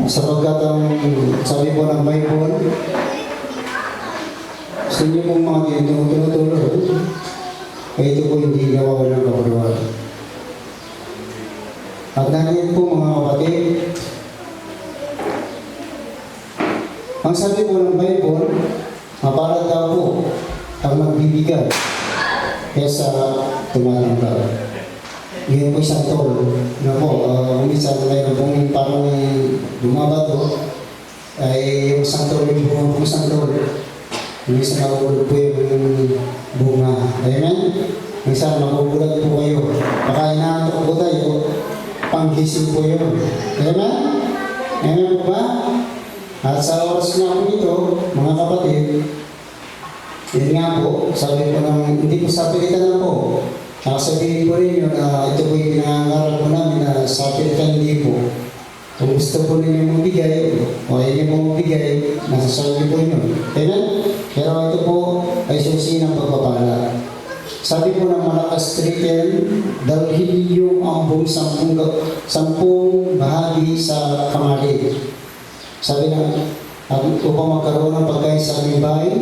Sapagkat ang sabi po ng Bible, sa inyo pong mga tinutulog, ay ito po hindi nawawalan ng kabuluhan. At dahil po mga kapatid, ang sabi po ng Bible, mapalat daw po ang magbibigay kaysa tumatanggap. Yun po isang tol na po, minsan mayroon pong parang bumabato, ay yung isang tol, yung bunga po isang tol. Minsan nakubulog po yung bunga. Amen? Minsan makubulag po kayo. Baka inaantok po tayo, panggising po yun. Amen? Amen po ba? At sa oras nga po ito, mga kapatid, yun nga po, sabi po ng, hindi po sa pilitan na po. Sasabihin po ninyo na ito po yung pinangangaral po namin na sa pilitan hindi po. Kung gusto po ninyo magbigay, o hindi mo magbigay, nasa sarili po yun. Amen? Pero ito po ay susi ng pagpapala. Sabi po ng Malakas 3:10, dalhin niyo ang buong sampung bahagi sa kamali. Sabi na, upang magkaroon ng pagkain sa aming bahay,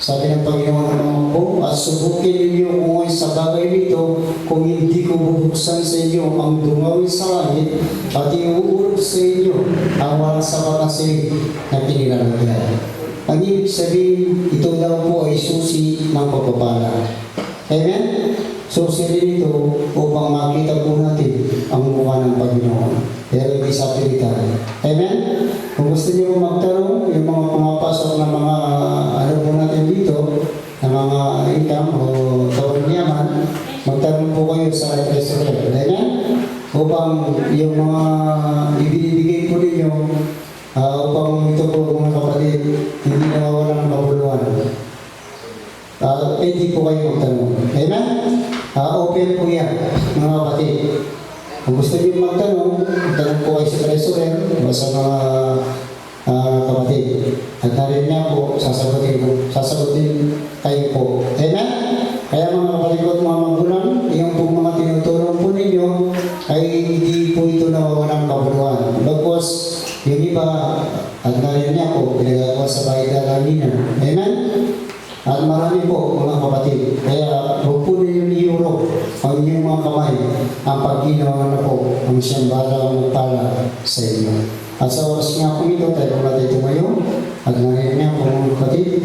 sabi ng Panginoon ng mga po, at subukin ninyo kung ay sa bagay nito, kung hindi ko bubuksan sa inyo ang dumawin sa langit, at iuurog sa inyo ang walang sapat na silig na pinilalagyan. Ang ibig sabihin, ito daw po ay susi ng pagpapala. Amen? Susi rin ito upang makita po natin ang mukha ng Panginoon. Pero hindi sa pilitan. Amen? Kung gusto niyo po magtanong, yung mga pumapasok na mga ano po natin dito, na mga income o tawag niyaman, magtanong po kayo sa restaurant. Amen? Upang yung mga ibinibigay po ninyo, upang ito po mga kapatid, hindi nawawala ng kabuluhan. Hindi po kayo magtanong. Amen? Open po yan, mga kapatid. Kung gusto niyo magtanong, tanong po kayo sa restaurant o sa mga kapatid. At narin niya po, sasagutin kayo po. Amen? Kaya mga kapatid ko at mga magulang, yung po mga tinutulong po ninyo, ay hindi po ito nawawalang kabuluhan. Bagkos, yung iba, at narin niya po, pinagagawa sa bahay dalangin. Amen? At marami po mga kapatid. Kaya huwag po ninyo iurog ang inyong mga kamay ang pagginawa na po ang siyang balang magpala sa inyo. At sa oras nga po ito, tayo natin tumayo at narinig niya po mga kapatid.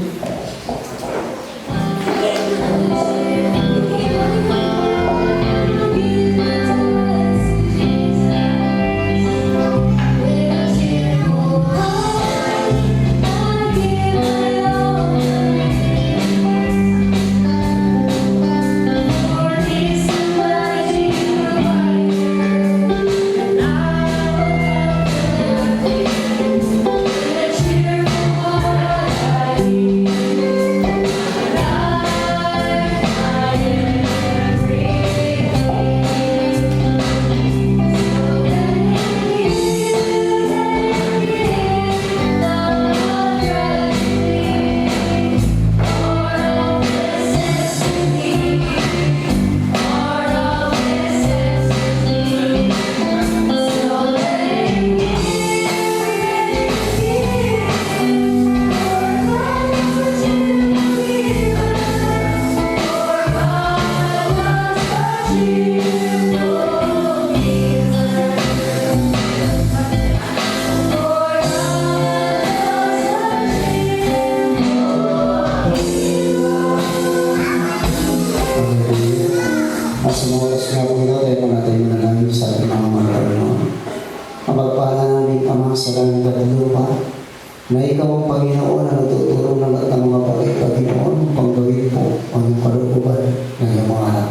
Na ikaw ang Panginoon na natutulong ng lahat ng mga bagay, Panginoon, upang gawin po ang kalooban ng iyong mga anak.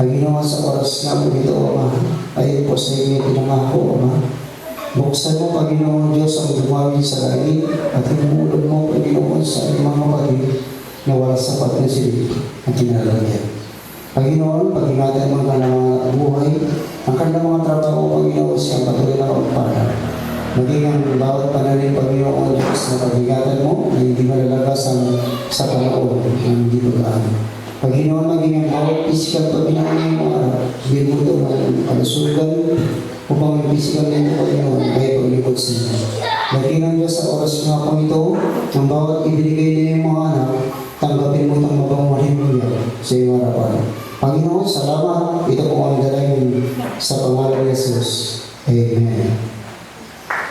Panginoon, sa oras na po ito, Ama, ayon po sa inyo pinangako, Ama. Buksan mo, Panginoon Diyos, ang dumawin sa langit at hinumulog mo, Panginoon, sa iyong mga kapatid na wala sapat na silig at tinalagyan. Panginoon, pag-ingatan mo ang kanilang buhay, ang kanilang mga trabaho, Panginoon, siyang patuloy na magpala. Maging ang bawat panalig, Panginoon Diyos, na pag-ingatan mo na hindi malalagasan sa panahon ng hindi pag-aano. Panginoon, maging ang bawat physical pag-ingatan mo, bigyan mo ito ng kalusugan upang ang physical na ito, Panginoon, kaya paglibot sa inyo. Ang bawat ibinigay niya yung mga anak, tanggapin mo itong mabang haleluya sa iyong harapan. Panginoon, salamat. Ito po ang dalangin sa pangalan ni Jesus. Amen.